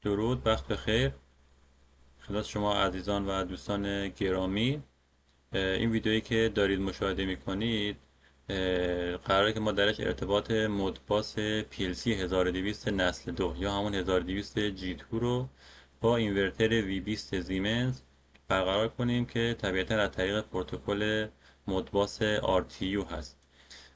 درود، وقت بخیر خدمت شما عزیزان و دوستان گرامی. این ویدئویی که دارید مشاهده میکنید قراره که ما درش ارتباط مودباس PLC 1200 نسل 2 یا همون 1200 G2 رو با اینورتر V20 زیمنز برقرار کنیم که طبیعتا از طریق پروتکل مودباس RTU هست.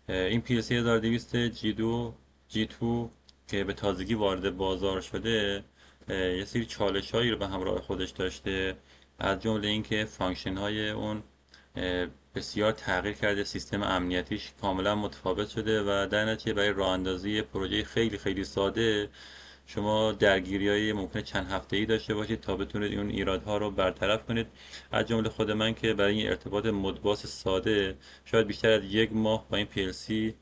این PLC 1200 G2 که به تازگی وارد بازار شده یه سری چالش هایی رو به همراه خودش داشته، از جمله اینکه فانکشن های اون بسیار تغییر کرده، سیستم امنیتیش کاملا متفاوت شده و در نتیجه برای راه اندازی پروژه خیلی خیلی ساده شما درگیری های ممکنه چند هفته ای داشته باشید تا بتونید اون ایرادها رو برطرف کنید. از جمله خود من که برای این ارتباط مدباس ساده شاید بیشتر از یک ماه با این PLC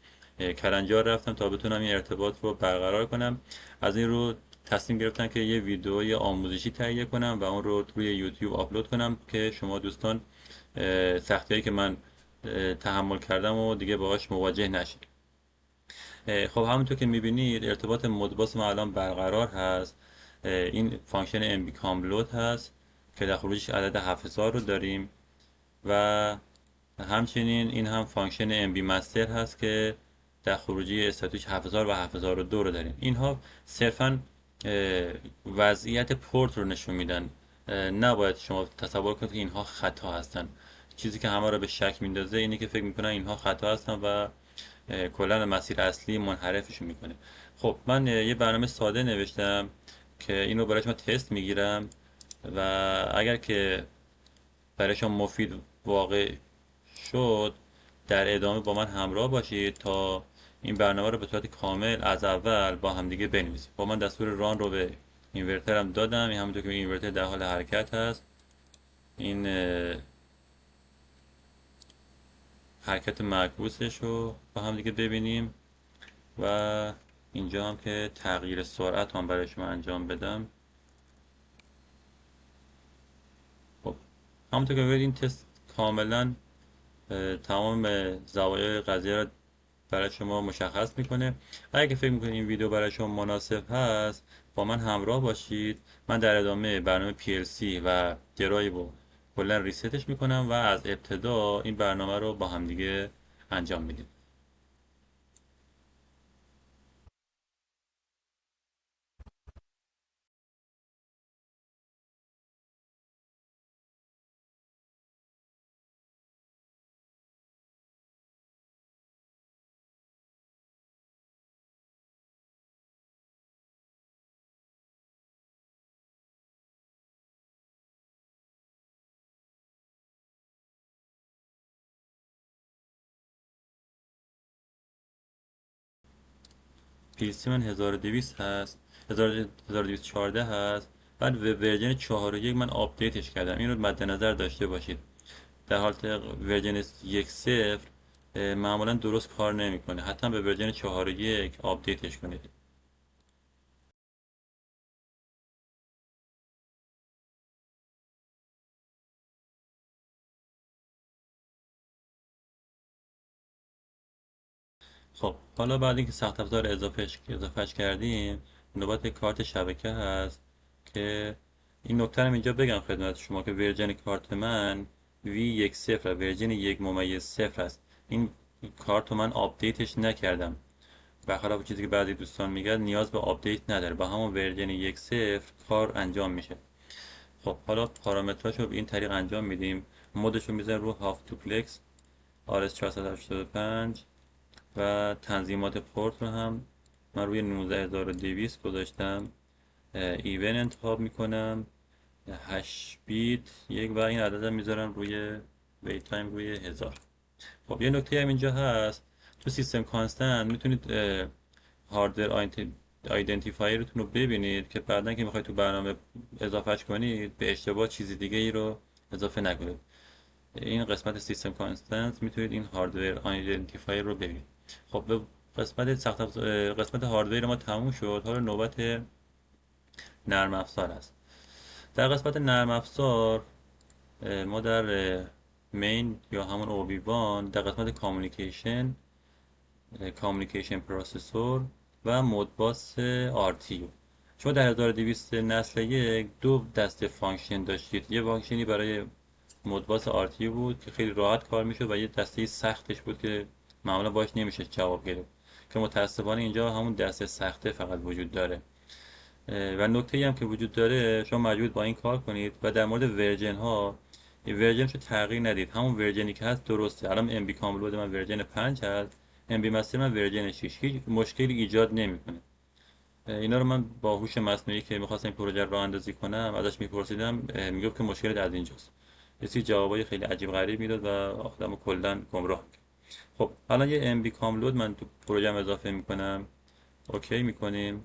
کلنجار رفتم تا بتونم این ارتباط رو برقرار کنم. از این رو تصمیم گرفتم که یه ویدئوی آموزشی تهیه کنم و اون رو روی یوتیوب آپلود کنم که شما دوستان سختی‌هایی که من تحمل کردم و دیگه باهاش مواجه نشید. خب همونطور که میبینید ارتباط مودباس ما الان برقرار هست. این فانکشن MB کاملود هست که در خروجش عدد 7000 رو داریم و همچنین این هم فانکشن MB مستر هست که در خروجی استاتیک 7000 و 7002 رو داریم. اینها صرفا وضعیت پورت رو نشون میدن. نباید شما تصور کنید که اینها خطا هستن. چیزی که همه رو به شک میندازه اینه که فکر میکنن اینها خطا هستن و کلا مسیر اصلی منحرفشون میکنه. خب من یه برنامه ساده نوشتم که اینو برای شما تست میگیرم و اگر که برای شما مفید واقع شد در ادامه با من همراه باشید تا این برنامه رو به صورت کامل از اول با همدیگه بنویسیم. با من دستور ران رو به اینورترم دادم. این همونطور که اینورتر در حال حرکت هست، این حرکت معکوسش رو با هم دیگه ببینیم و اینجا هم که تغییر سرعت هم برای شما انجام بدم. خب همونطور که ببینید این تست کاملا تمام زوایای قضیه را برای شما مشخص میکنه. اگه که فکر میکنید این ویدیو برای شما مناسب هست با من همراه باشید. من در ادامه برنامه PLC و درایو رو کلا ریستش میکنم و از ابتدا این برنامه رو با همدیگه انجام میدیم. PLC من 1200 هست، 1214 هست. بعد به ورژن 4.1 من آپدیتش کردم. این رو مد نظر داشته باشید. در حالت ورژن 1.0 معمولا درست کار نمیکنه. حتما به ورژن 4.1 آپدیتش کنید. خب حالا بعد اینکه سخت افزار اضافهش کردیم، نوبت کارت شبکه هست که این نکته رو اینجا بگم خدمت شما که ورژن کارت من V10 ورژن 1.0 است. این کارت رو من آپدیتش نکردم. برخلاف چیزی که بعضی دوستان میگن نیاز به آپدیت نداره، با همون ورژن 1.0 کار انجام میشه. خب حالا پارامتراشو رو به این طریق انجام میدیم. مودش رو میذاریم رو هاف دوپلکس RS485 و تنظیمات پورت رو هم من روی 19200 گذاشتم. ایون انتخاب میکنم 8 بیت یک و این عدد هم میذارم روی ویت تایم روی 1000. خب یه نکته هم اینجا هست، تو سیستم کانستنت میتونید هاردور آیدنتیفایرتون رو ببینید که بعدا که میخواید تو برنامه اضافهش کنید به اشتباه چیزی دیگه ای رو اضافه نکنید. این قسمت سیستم کانستنت میتونید این هاردور آیدنتیفایر رو ببینید. خب به قسمت هاردور ما تموم شد. حالا نوبت نرم افزار است. در قسمت نرم افزار ما در مین یا همون OB1 در قسمت کامیونیکیشن پروسسور و مودباس RTU شما در 1200 نسل یک دو دسته فانکشن داشتید. یه فانکشنی برای مدباس آرتی بود که خیلی راحت کار میشد و یه دسته سختش بود که معمولا باش نمیشه جواب گرفت، که متاسفانه اینجا همون دسته سخته فقط وجود داره. و نکته هم که وجود داره، شما مجبور با این کار کنید. و در مورد ورژن ها، ورژنشو تغییر ندید، همون ورژنی که هست درسته. الان ام بی کاملود من ورژن 5 هست، ام بی مستر من ورژن 6، هیچ مشکلی ایجاد نمیکنه. اینا رو من با هوش مصنوعی که میخواستم این پروژه رو راه اندازی کنم ازش میپرسیدم، میگفت که مشکل از اینجاست. یه سری جوابای خیلی عجیب غریب میداد و آدمو کلا گمراه میکرد. خب الان یه ام بی کاملود من تو پروژم اضافه میکنم، اوکی میکنیم.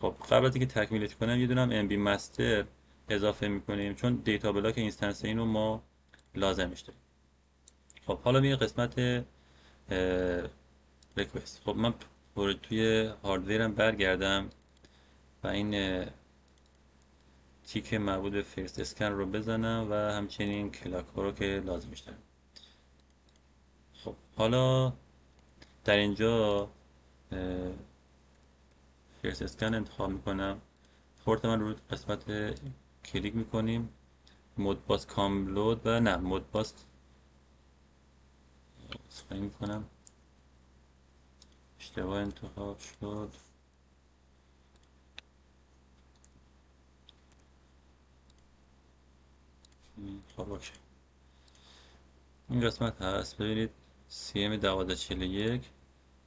خب قبل از اینکه تکمیلش کنم یه دونم ام بی مستر اضافه میکنیم، چون دیتا بلاک اینستنس اینو ما لازمش داریم. خب حالا میگه قسمت ریکوست. خب من توی هاردورم برگردم و این تیک مربوط به فرست اسکن رو بزنم و همچنین کلاک ها رو که لازمش دارم. خب حالا در اینجا فرست اسکن انتخاب میکنم، پورت من رو قسمت کلیک میکنیم، مودباس کاملود و نه مودباس سعی میکنم، اشتباه انتخاب شد. خب اوکی. این قسمت هست، ببینید CM 1241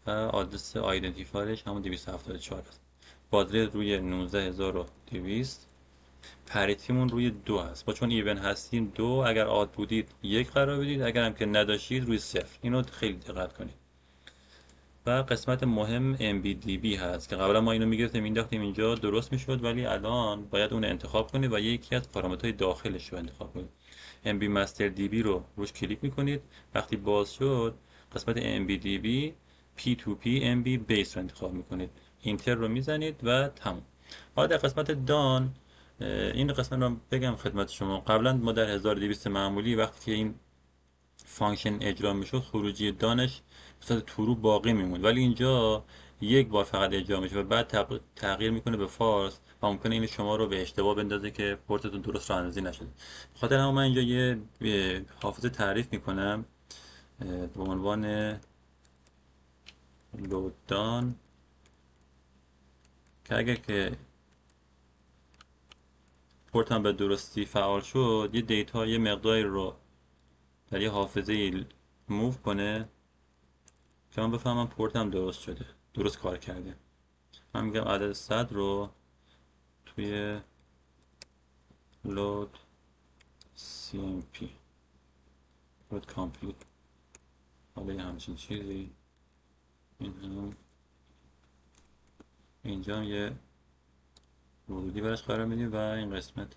و آدرس آیدنتیفایرش همون 274 است. بادره روی 19200، پریتیمون روی 2 هست. با چون ایون هستیم 2، اگر آد بودید 1 قرار بدید، اگر هم که نداشتید روی 0. اینو خیلی دقت کنید. و قسمت مهم MBDB هست که قبلا ما اینو میگرفتیم مینداختیم اینجا درست میشد، ولی الان باید اون انتخاب کنید و یکی از پارامترهای داخلش رو انتخاب کنید. MB Master DB رو روش کلیک میکنید. وقتی باز شد قسمت MBDB P2P MB Base رو انتخاب میکنید، اینتر رو میزنید و تموم. حالا در قسمت دان، این قسمت رو بگم خدمت شما. قبلا ما در 1200 معمولی وقتی که این فانکشن اجرا میشد خروجی دانش به صورت تورو باقی میموند، ولی اینجا یک بار فقط اجرا میشه و بعد تغییر میکنه به فالس و ممکنه این شما رو به اشتباه بندازه که پورتتون درست رانندگی نشده. بخاطر همین من اینجا یه حافظه تعریف میکنم به عنوان لوددان، که اگر که پورتم به درستی فعال شد یه دیتا یه مقداری رو در یه حافظه موو کنه که من بفهمم پورتم درست شده، درست کار کرده. من میگم عدد 100 رو توی load cmp load complete، حالا یه همچین چیزی. اینجا هم یه ورودی براش قرار میدیم و این قسمت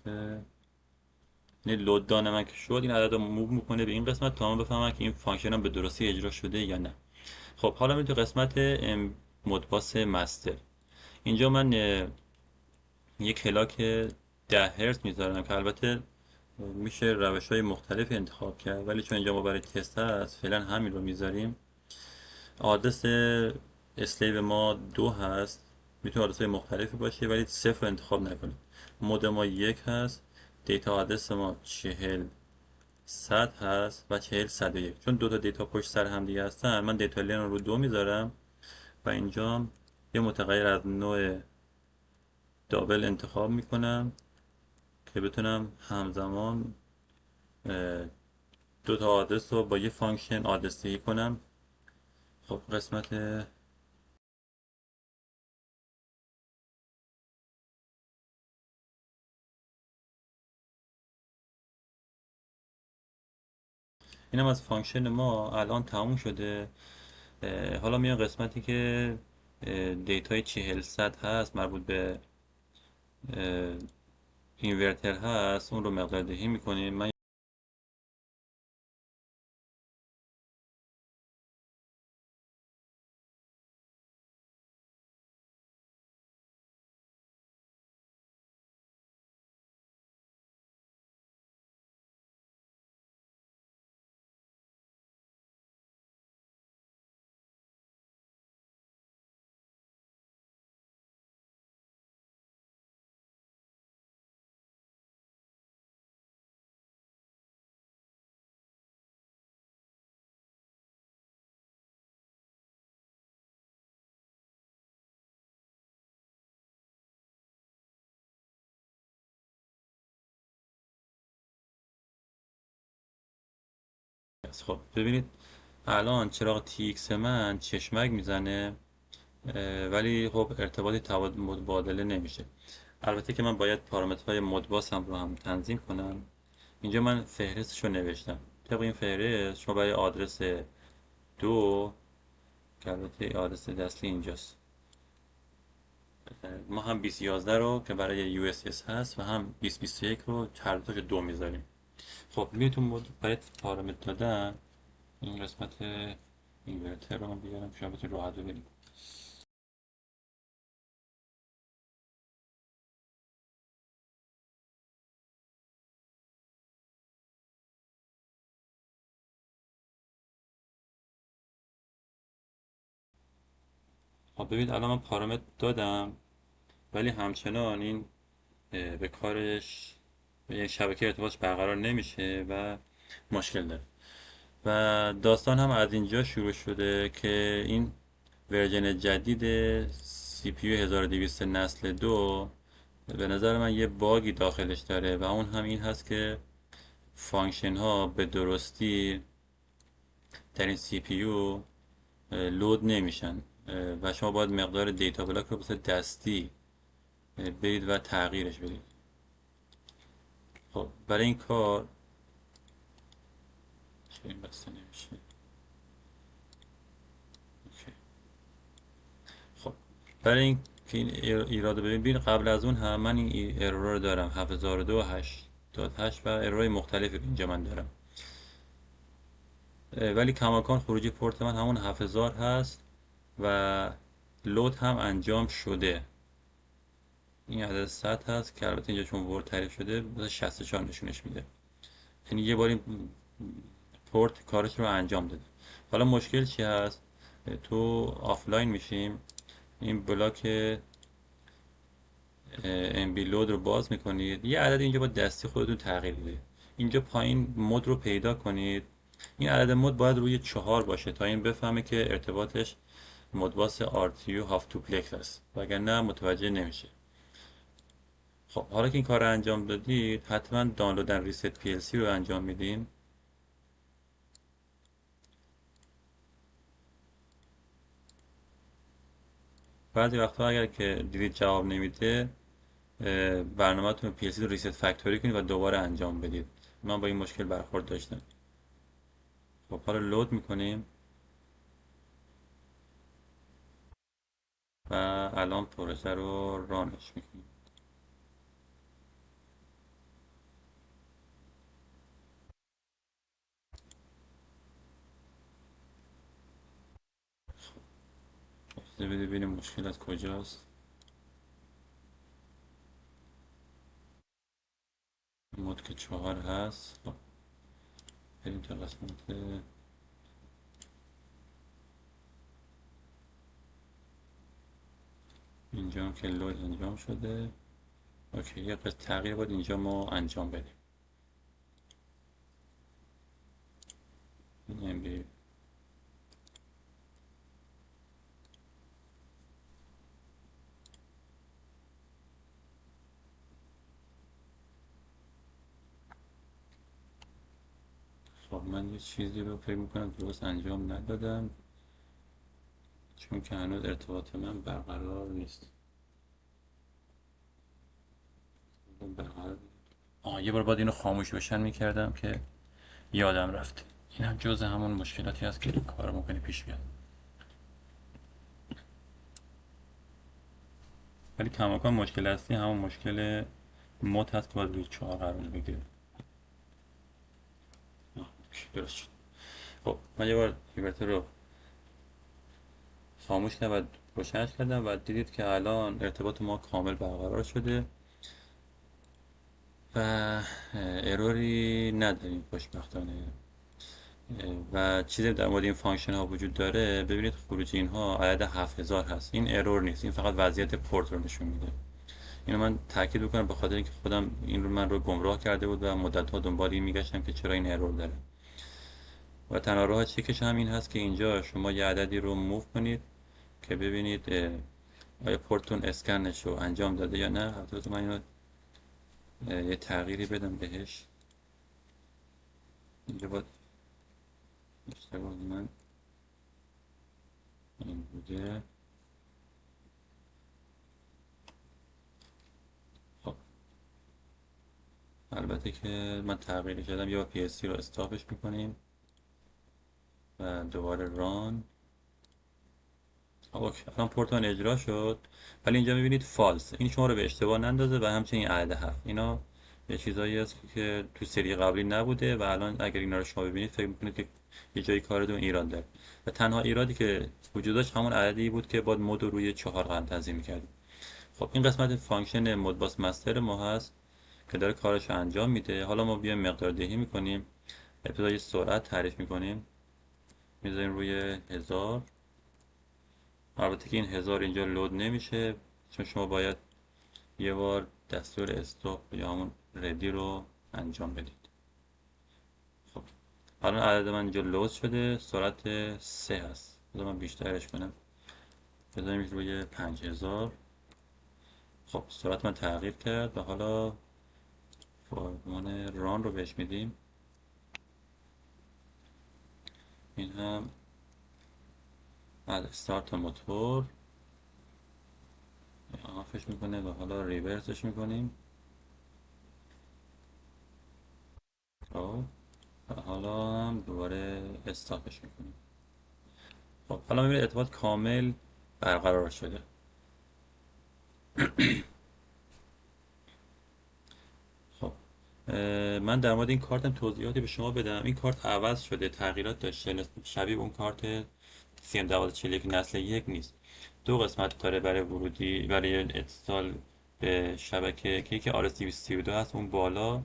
یعنی لود دانه من که شد این عدد رو موو میکنه به این قسمت تا من بفهمم که این فانکشن هم به درستی اجرا شده یا نه. خب حالا میریم تو قسمت مودباس مستر. اینجا من یک کلاک 10 هرتز میذارم که البته میشه روش های مختلف انتخاب کرد، ولی چون اینجا ما برای تست هست فعلا همین رو میذاریم. آدرس اسلیو ما 2 هست، میتونه آدرس های مختلفی باشه ولی 0 رو انتخاب نکنید. مود ما 1 هست، دیتا آدرس ما 40 100 هست و 40 101. چون دو تا دیتا پشت سر هم دیگه هستن من دیتا لین رو 2 میذارم و اینجا یه متغیر از نوع دابل انتخاب میکنم که بتونم همزمان دو تا آدرس رو با یه فانکشن آدرس‌دهی کنم. خب قسمت اینم از فانکشن ما الان تموم شده. حالا میان قسمتی که دیتای 40 صد هست مربوط به اینورتر هست، اون رو مقدار دهی میکنیم. من خب ببینید الان چراغ TX من چشمک میزنه، ولی خب ارتباطی مبادله نمیشه. البته که من باید پارامترهای مدباس هم رو هم تنظیم کنم. اینجا من فهرستش رو نوشتم. طبق این فهرست شما برای آدرس دو، که البته آدرس اصلی اینجاست، ما هم 2011 رو که برای USS هست و هم 2021 رو هر دوتاشو دو میذاریم. خب میتونم برای پارامتر دادن این قسمت اینورتر رو من بیارم شما بتونید راحت ببینید. خب ببینید الان من پارامتر دادم، ولی همچنان این به کارش یعنی شبکه ارتباطش برقرار نمیشه و مشکل داره. و داستان هم از اینجا شروع شده که این ورژن جدید CPU 1200 نسل دو به نظر من یه باگی داخلش داره و اون هم این هست که فانکشن ها به درستی در این CPU لود نمیشن و شما باید مقدار دیتا بلاک رو بسید دستی برید و تغییرش بدید. خب برای این کار چرا این بسته نمیشه؟ اوکی. خب برای این که این ایراد رو ببین قبل از اون هم من این ارور رو دارم 7028 و ارورای مختلفی اینجا من دارم، ولی کماکان خروجی پورت من همون 7000 هست و لود هم انجام شده. این عدد 100 هست که البته اینجا چون ورد تعریف شده مثلا 64 نشونش میده، یعنی یه بار این پورت کارش رو انجام داده. حالا مشکل چی هست؟ تو آفلاین میشیم، این بلاک MB لود رو باز میکنید، یه عدد اینجا با دستی خودتون تغییر بدید. اینجا پایین مود رو پیدا کنید، این عدد مود باید روی 4 باشه تا این بفهمه که ارتباطش مودباس RTU هاف دوپلکس است، وگرنه متوجه نمیشه. خب حالا که این کار رو انجام دادید حتما دانلود اند ریست PLC رو انجام میدین. بعضی وقتا اگر که دیدید جواب نمیده برنامه‌تون PLC رو ریست فکتوری کنید و دوباره انجام بدید. من با این مشکل برخورد داشتم. خب حالا لود میکنیم و الان پروسه رو رانش میکنیم. ببینیم مشکل از کجاست. مود که 4 هست. خب بریم تا قسمت اینجا هم که لود انجام شده. اوکی یه قسمت تغییر باید اینجا ما انجام بدیم. این MB خب من یه چیزی رو فکر میکنم درست انجام ندادم، چون که هنوز ارتباط من برقرار نیست. برقرار یه بار باید اینو خاموش روشن میکردم که یادم رفت. این هم جز همون مشکلاتی هست که کار ممکنه پیش بیاد، ولی کماکان مشکل اصلی همون مشکل مد هست که باید روی 4 قرار بگیره. درست شد. خب من یه بار اینورتر رو خاموش کردم و روشنش کردم و دیدید که الان ارتباط ما کامل برقرار شده و اروری نداریم خوشبختانه. و چیزی در مورد این فانکشن ها وجود داره، ببینید خروج اینها عدد 7000 هست. این ارور نیست، این فقط وضعیت پورت رو نشون میده. اینو من تاکید بکنم به خاطر اینکه خودم این رو من رو گمراه کرده بود و مدت ها دنبال این میگشتم که چرا این ارور داره. و تنها راه چکش هم این هست که اینجا شما یه عددی رو موو کنید که ببینید آیا پورتون اسکنش رو انجام داده یا نه. البته من اینو یه تغییری بدم بهش. اینجا باید اشتباه من این بوده. خب البته که من تغییر کردم، یا PS رو استاپش میکنیم و دوباره ران. اوکی، الان پورتال اجرا شد، ولی اینجا میبینید فالس، این شما رو به اشتباه نندازه و همچنین عدد 7. اینا یه چیزایی هست که تو سری قبلی نبوده و الان اگر اینا رو شما ببینید فکر میکنید که یه جایی کارتون ایراد داره و تنها ایرادی که وجود داشت همون عددی بود که باید مود رو روی 4 قرن تنظیم میکردیم. خب این قسمت فانکشن مود باس مستر ما هست که داره کارش رو انجام میده. حالا ما بیایم مقدار دهی میکنیم، ابتدای سرعت تعریف میکنیم، میذاریم روی 1000. البته که این 1000 اینجا لود نمیشه چون شما باید یه بار دستور استاپ یا همون ردی رو انجام بدید. خب الان عدد من اینجا لود شده، سرعت 3 هست. بذار من بیشترش کنم، بذاریم روی 5000. خب سرعت من تغییر کرد و حالا فرمان ران رو بهش میدیم. این هم از استارت موتور آفش میکنه و حالا ریورسش میکنیم. خب و حالا هم دوباره استاپش میکنیم. خب حالا میبینید ارتباط کامل برقرار شده. خب من در مورد این کارتم توضیحاتی به شما بدم. این کارت عوض شده، تغییرات داشته، شبیه اون کارت CM1241 نسل یک نیست. دو قسمت داره برای ورودی، برای اتصال به شبکه که یکی RS232 هست اون بالا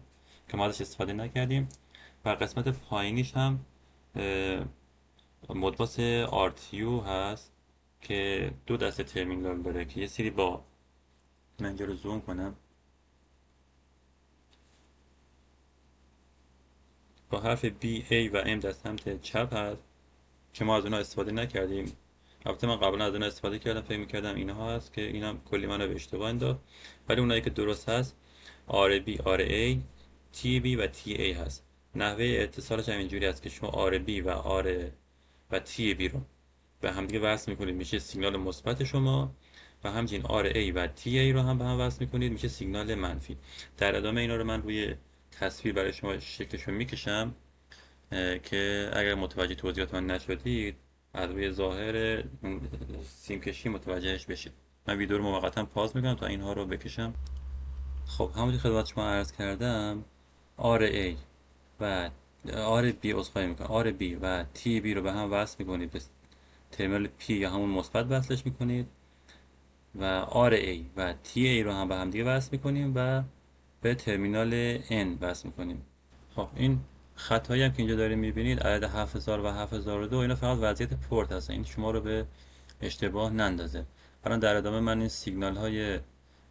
که ما ازش استفاده نکردیم و قسمت پایینیش هم مدواس RTU هست که دو دسته ترمینال داره که یه سری با، من اینجا رو زوم کنم، با حرف B, A و M در سمت چپ هست که ما از اونها استفاده نکردیم. البته من قبلا از اونها استفاده کردم، فکر میکردم اینها هست که اینم کلی منو به اشتباه انداخت، ولی اونایی که درست هست RB, RA, TB و TA هست. نحوه اتصالش هم اینجوری هست که شما RB و R و TB رو به هم دیگه وصل میکنید میشه سیگنال مثبت شما و همچنین RA و TA رو هم به هم وصل میکنید میشه سیگنال منفی. در ادامه اینا رو من روی تصویر برای شما شکلش رو میکشم که اگر متوجه توضیحات من نشدید از روی ظاهر اون سیم کشی متوجهش بشید. من ویدیو رو موقتا پاز میکنم تا اینها رو بکشم. خب همونی خدمت شما عرض کردم، RA و RB اصخایی میکنم، RB و TB رو به هم وصل میکنید به ترمینال P یا همون مثبت وصلش میکنید و RA و TA رو هم به هم دیگه وصل میکنیم و به ترمینال N وصل میکنیم. خب این خطایی هم که اینجا داریم میبینید عدد 7000 و 7002 اینا فقط وضعیت پورت هستن، این شما رو به اشتباه نندازه. الان در ادامه من این سیگنال های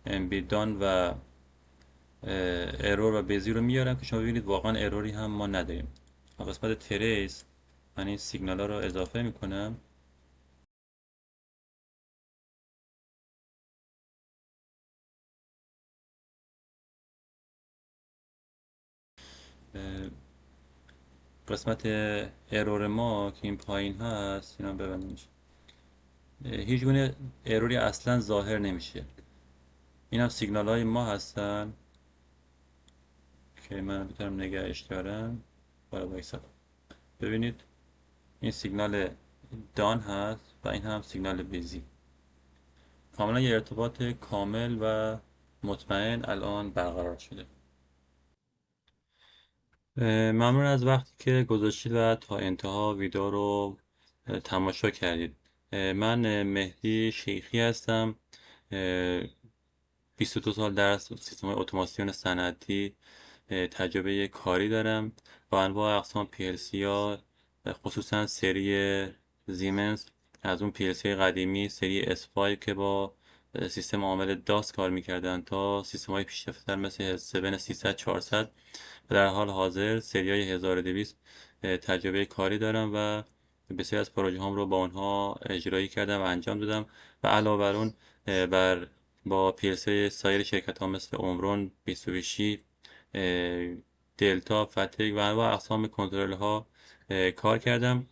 امبیدان و ارور و بیزی رو میارم که شما ببینید واقعا اروری هم ما نداریم. قسمت تریس من این سیگنال ها رو اضافه میکنم. قسمت ارور ما که این پایین هست اینا ببندیم، هیچ گونه اروری اصلا ظاهر نمیشه. این هم سیگنال های ما هستن که من بتونم نگهش دارم. بالا بایستم ببینید این سیگنال دان هست و این هم سیگنال بیزی. کاملا یه ارتباط کامل و مطمئن الان برقرار شده. ممنون از وقتی که گذاشتید و تا انتها ویدیو رو تماشا کردید. من مهدی شیخی هستم، 22 سال در سیستم اتوماسیون صنعتی تجربه کاری دارم با انواع اقسام PLC ها، خصوصا سری زیمنس، از اون PLC قدیمی سری S5 که با سیستم عامل داس کار میکردن تا سیستم های پیشرفته‌تر مثل 7 300 400 و در حال حاضر سری های 1200 تجربه کاری دارم و بسیاری از پروژه هم رو با اونها اجرایی کردم و انجام دادم و علاوه بر اون بر با پیلسی سایر شرکت ها مثل عمران، بیسویشی، دلتا، فتک و انواع اقسام کنترل ها کار کردم.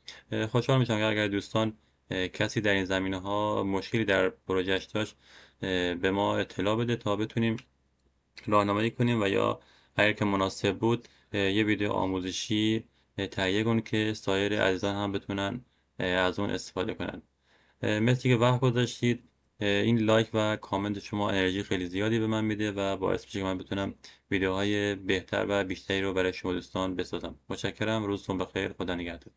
خوشحال میشم اگر دوستان کسی در این زمینه ها مشکلی در پروژهش داشت به ما اطلاع بده تا بتونیم راهنمایی کنیم، و یا اگر که مناسب بود یه ویدیو آموزشی تهیه کنیم که سایر عزیزان هم بتونن از اون استفاده کنن. مرسی که وقت گذاشتید. این لایک و کامنت شما انرژی خیلی زیادی به من میده و باعث میشه که من بتونم ویدیوهای بهتر و بیشتری رو برای شما دوستان بسازم. متشکرم. روزتون بخیر. خدا نگهدار.